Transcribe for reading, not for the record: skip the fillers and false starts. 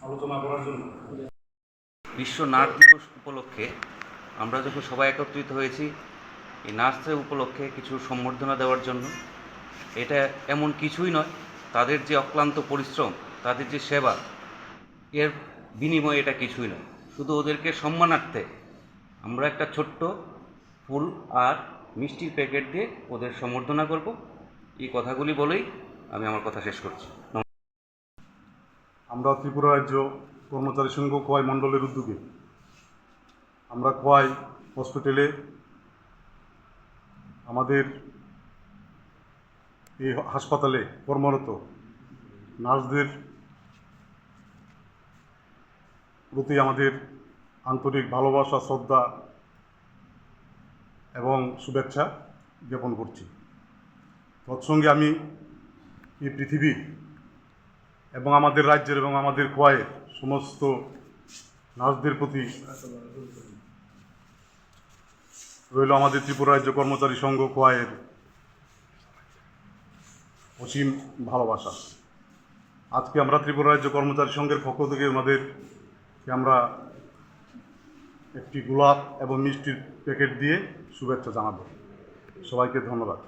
আলোচনা করার জন্য। বিশ্ব নার্স দিবস উপলক্ষে আমরা যখন সবাই একত্রিত হয়েছি এই নার্সদের উপলক্ষে কিছু সম্বর্ধনা দেওয়ার জন্য। এটা এমন কিছুই নয়, তাদের যে অক্লান্ত পরিশ্রম, তাদের যে সেবা, এর বিনিময়ে এটা কিছুই নয়। শুধু ওদেরকে সম্মানার্থে আমরা একটা ছোট্ট ফুল আর মিষ্টির প্যাকেট দিয়ে ওদের সম্বর্ধনা করব। এই কথাগুলি বলেই আমি আমার কথা শেষ করছি। আমরা ত্রিপুরা রাজ্য কর্মচারী সংঘ খোয়াই মণ্ডলের উদ্যোগে আমরা খোয়াই হসপিটালে আমাদের এই হাসপাতালে কর্মরত নার্সদের প্রতি আমাদের আন্তরিক ভালোবাসা, শ্রদ্ধা এবং শুভেচ্ছা জ্ঞাপন করছি। তৎসঙ্গে আমি এই পৃথিবীর এবং আমাদের রাজ্যের এবং আমাদের খোয়াইয়ের সমস্ত নার্সদের প্রতি রইল আমাদের ত্রিপুরা রাজ্য কর্মচারী সংঘ খোয়াইয়ের অসীম ভালোবাসা। আজকে আমরা ত্রিপুরা রাজ্য কর্মচারী সংঘের পক্ষ থেকে ওনাদেরকে আমরা একটি গোলাপ এবং মিষ্টির প্যাকেট দিয়ে শুভেচ্ছা জানাবো। সবাইকে ধন্যবাদ।